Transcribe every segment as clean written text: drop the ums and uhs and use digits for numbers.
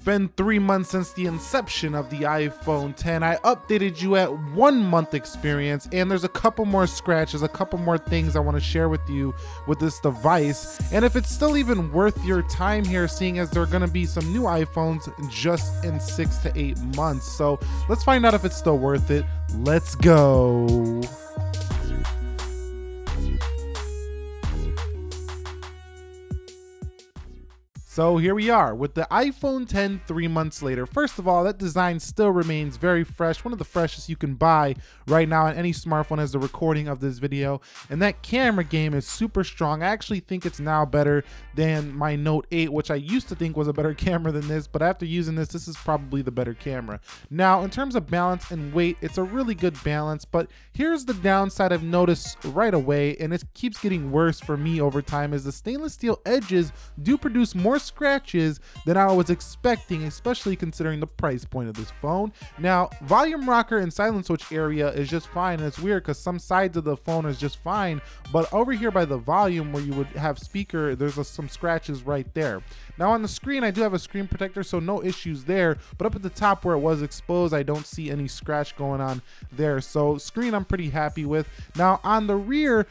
been 3 months since the inception of the iPhone 10. I updated you at 1 month experience, and there's a couple more scratches, a couple more things I want to share with you with this device. And if it's still even worth your time here, seeing as there are going to be some new iPhones just in 6 to 8 months. So let's find out if it's still worth it. Let's go. So here we are with the iPhone 10 3 months later. First of all, that design still remains very fresh, one of the freshest you can buy right now on any smartphone as the recording of this video. And that camera game is super strong. I actually think it's now better than my Note 8, which I used to think was a better camera than this, but after using this is probably the better camera. Now, in terms of balance and weight, it's a really good balance, but here's the downside I've noticed right away, and it keeps getting worse for me over time, is the stainless steel edges do produce more scratches than I was expecting, especially considering the price point of this phone. Now, volume rocker and silent switch area is just fine, and it's weird because some sides of the phone is just fine, but over here by the volume where you would have speaker, there's some scratches right there. Now on the screen, I do have a screen protector, so no issues there, but up at the top where it was exposed, I don't see any scratch going on there. So screen I'm pretty happy with. Now on the rear,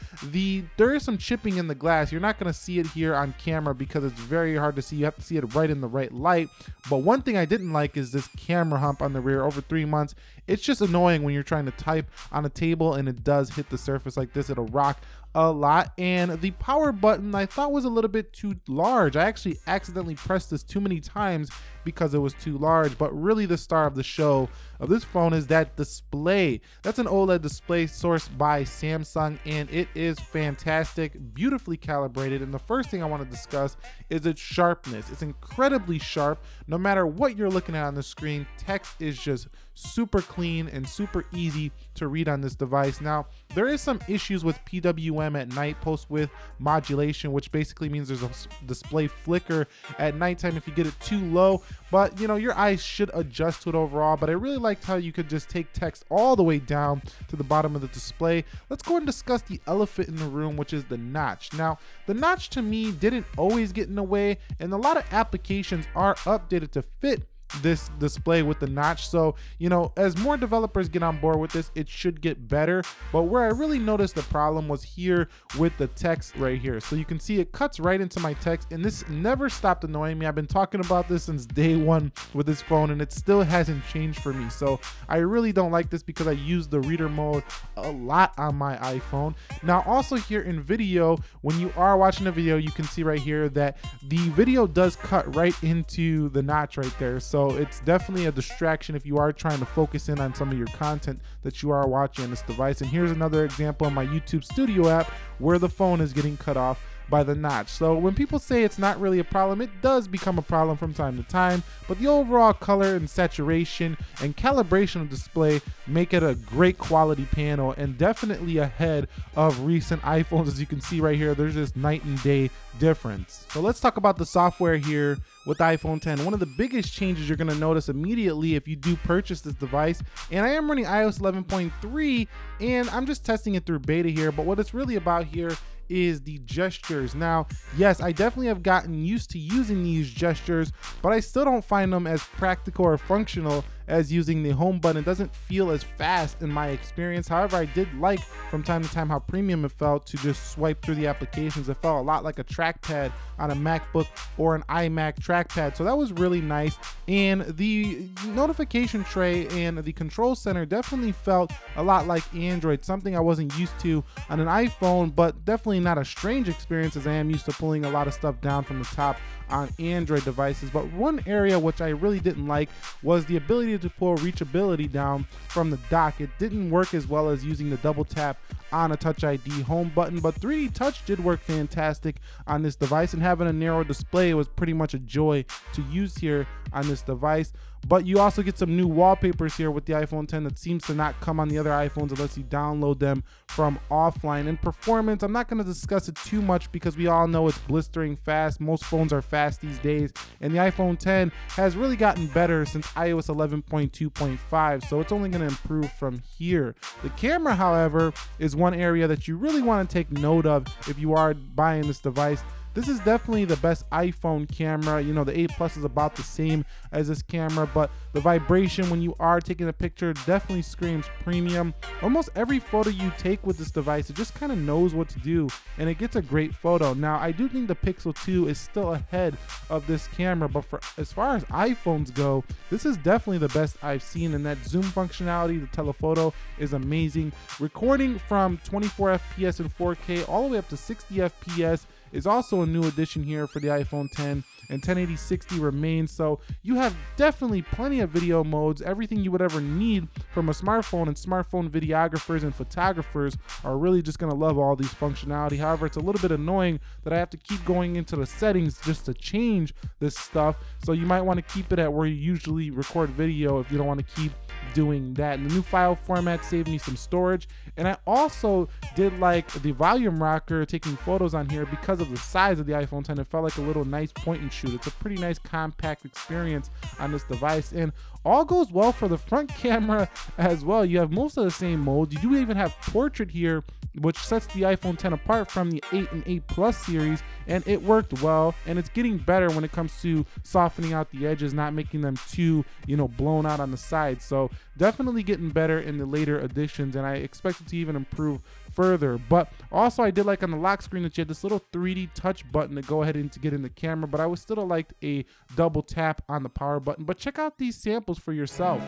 there is some chipping in the glass. You're not gonna see it here on camera because it's very hard to see. You have to see it right in the right light. But one thing I didn't like is this camera hump on the rear over 3 months. It's just annoying when you're trying to type on a table and it does hit the surface like this. It'll rock a lot. And the power button I thought was a little bit too large. I actually accidentally pressed this too many times because it was too large, but really the star of the show of this phone is that display. That's an OLED display sourced by Samsung, and it is fantastic, beautifully calibrated. And the first thing I want to discuss is its sharpness. It's incredibly sharp. No matter what you're looking at on the screen, text is just super clean and super easy to read on this device. Now, there is some issues with PWM at night, post width modulation, which basically means there's a display flicker at nighttime if you get it too low, but you know, your eyes should adjust to it overall. But I really liked how you could just take text all the way down to the bottom of the display. Let's go and discuss the elephant in the room, which is the notch. Now, the notch to me didn't always get in the way, and a lot of applications are updated to fit this display with the notch. So, you know, as more developers get on board with this, it should get better. But where I really noticed the problem was here with the text right here. So you can see it cuts right into my text, and this never stopped annoying me. I've been talking about this since day one with this phone, and it still hasn't changed for me. So I really don't like this because I use the reader mode a lot on my iPhone. Now, also here in video, when you are watching a video, you can see right here that the video does cut right into the notch right there. So it's definitely a distraction if you are trying to focus in on some of your content that you are watching on this device. And here's another example in my YouTube Studio app where the phone is getting cut off by the notch. So when people say it's not really a problem, it does become a problem from time to time, but the overall color and saturation and calibration of display make it a great quality panel and definitely ahead of recent iPhones. As you can see right here, there's this night and day difference. So let's talk about the software here with the iPhone 10. One of the biggest changes you're gonna notice immediately if you do purchase this device, and I am running iOS 11.3 and I'm just testing it through beta here, but what it's really about here is the gestures. Now, yes, I definitely have gotten used to using these gestures, but I still don't find them as practical or functional as using the home button. It doesn't feel as fast in my experience. However, I did like from time to time how premium it felt to just swipe through the applications. It felt a lot like a trackpad on a MacBook or an iMac trackpad. So that was really nice. And the notification tray and the control center definitely felt a lot like Android, something I wasn't used to on an iPhone, but definitely not a strange experience as I am used to pulling a lot of stuff down from the top on Android devices. But one area which I really didn't like was the ability to pull reachability down from the dock. It didn't work as well as using the double tap on a Touch ID home button, but 3D Touch did work fantastic on this device, and having a narrow display was pretty much a joy to use here on this device. But you also get some new wallpapers here with the iPhone 10 that seems to not come on the other iPhones unless you download them from offline. And performance, I'm not going to discuss it too much because we all know it's blistering fast. Most phones are fast these days, and the iPhone 10 has really gotten better since iOS 11.2.5, so it's only going to improve from here. The camera, however, is one area that you really want to take note of if you are buying this device. this is definitely the best iPhone camera. You know, the 8 Plus is about the same as this camera, but the vibration when you are taking a picture definitely screams premium. Almost every photo you take with this device, it just kind of knows what to do and it gets a great photo. Now, I do think the Pixel 2 is still ahead of this camera, but for as far as iPhones go, this is definitely the best I've seen, and that zoom functionality, the telephoto, is amazing. Recording from 24 FPS and 4K all the way up to 60 FPS is also a new addition here for the iPhone 10, and 1080-60 remains. So you have definitely plenty of video modes, everything you would ever need from a smartphone, and smartphone videographers and photographers are really just gonna love all these functionality. However, it's a little bit annoying that I have to keep going into the settings just to change this stuff. So you might want to keep it at where you usually record video if you don't want to keep doing that. And the new file format saved me some storage, and I also did like the volume rocker taking photos on here because of the size of the iPhone 10. It felt like a little nice point and shoot. It's a pretty nice compact experience on this device, and all goes well for the front camera as well. You have most of the same modes. You do even have portrait here, which sets the iPhone 10 apart from the 8 and 8 Plus series, and it worked well, and it's getting better when it comes to softening out the edges, not making them too, you know, blown out on the sides. So definitely getting better in the later editions, and I expect it to even improve further. But also, I did like on the lock screen that you had this little 3D touch button to go ahead and to get in the camera, but I would still have liked a double tap on the power button. But check out these samples for yourself.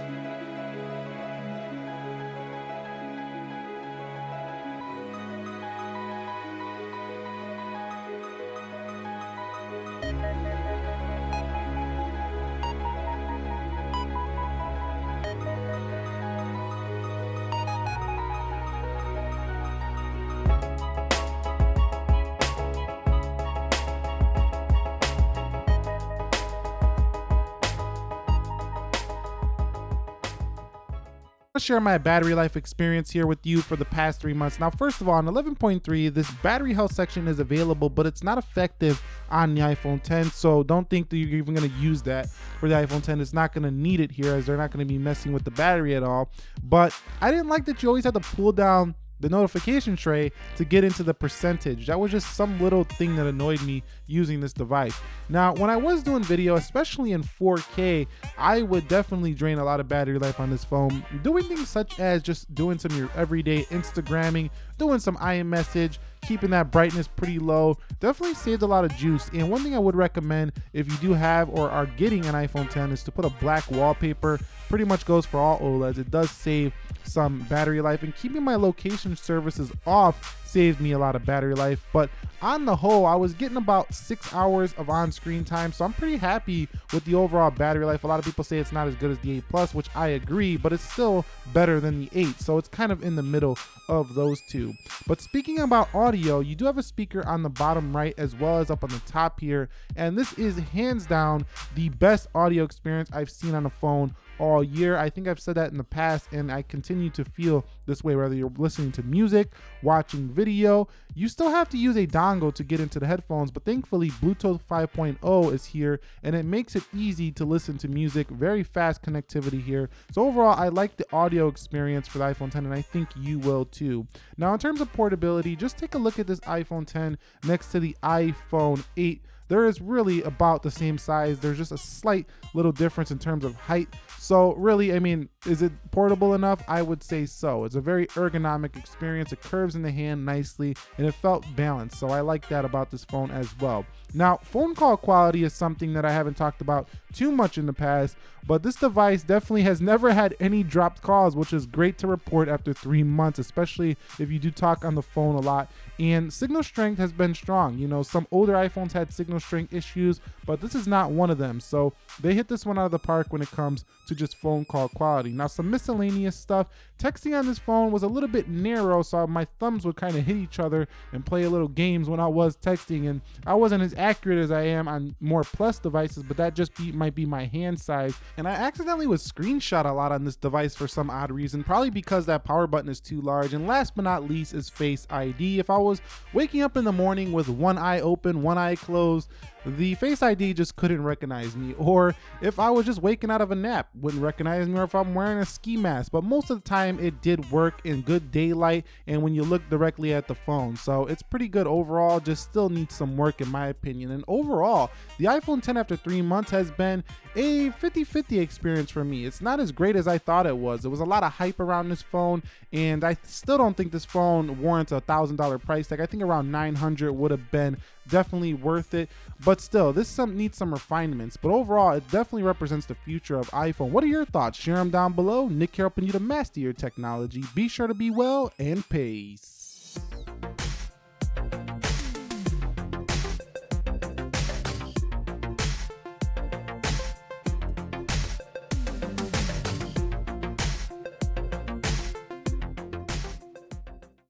I'll share my battery life experience here with you for the past 3 months. Now, first of all, on 11.3, this battery health section is available, but it's not effective on the iPhone 10. So don't think that you're even going to use that for the iPhone 10. It's not going to need it here, as they're not going to be messing with the battery at all. But I didn't like that you always had to pull down the notification tray to get into the percentage. That was just some little thing that annoyed me using this device. Now, when I was doing video, especially in 4K, I would definitely drain a lot of battery life on this phone, doing things such as just doing some of your everyday Instagramming, doing some iMessage, keeping that brightness pretty low. Definitely saved a lot of juice. And one thing I would recommend if you do have or are getting an iPhone 10 is to put a black wallpaper. Pretty much goes for all OLEDs. It does save some battery life, and keeping my location services off saved me a lot of battery life. But on the whole, I was getting about 6 hours of on-screen time, so I'm pretty happy with the overall battery life. A lot of people say it's not as good as the 8 Plus, which I agree, but it's still better than the 8, so it's kind of in the middle of those two. But speaking about audio, you do have a speaker on the bottom right as well as up on the top here, and this is hands down the best audio experience I've seen on a phone all year. I think I've said that in the past, and I continue to feel this way. Whether you're listening to music, watching video, you still have to use a dongle to get into the headphones, but thankfully Bluetooth 5.0 is here, and it makes it easy to listen to music. Very fast connectivity here. So overall, I like the audio experience for the iPhone 10, and I think you will too. Now, in terms of portability, just take a look at this iPhone 10 next to the iPhone 8. There is really about the same size. There's just a slight little difference in terms of height. So really, I mean, is it portable enough? I would say so. It's a very ergonomic experience. It curves in the hand nicely, and it felt balanced. So I like that about this phone as well. Now, phone call quality is something that I haven't talked about too much in the past, but this device definitely has never had any dropped calls, which is great to report after 3 months, especially if you do talk on the phone a lot. And signal strength has been strong. You know, some older iPhones had signal strength issues, but this is not one of them. So they hit this one out of the park when it comes to just phone call quality. Now, some miscellaneous stuff. Texting on this phone was a little bit narrow, so my thumbs would kind of hit each other and play a little games when I was texting, and I wasn't as accurate as I am on more Plus devices, but that just might be my hand size. And I accidentally would screenshot a lot on this device for some odd reason, probably because that power button is too large. And last but not least is Face ID. If I was waking up in the morning with one eye open, one eye closed, photos, the Face ID just couldn't recognize me, or if I was just waking out of a nap, wouldn't recognize me, or if I'm wearing a ski mask. But most of the time it did work in good daylight and when you look directly at the phone. So it's pretty good overall, just still needs some work in my opinion. And overall, the iPhone 10 after 3 months has been a 50-50 experience for me. It's not as great as I thought it was. There was a lot of hype around this phone, and I still don't think this phone warrants a $1,000 price tag. I think around 900 would have been definitely worth it, but still, this needs some refinements. But overall, it definitely represents the future of iPhone. What are your thoughts? Share them down below. Nick here, helping you to master your technology. Be sure to be well, and peace.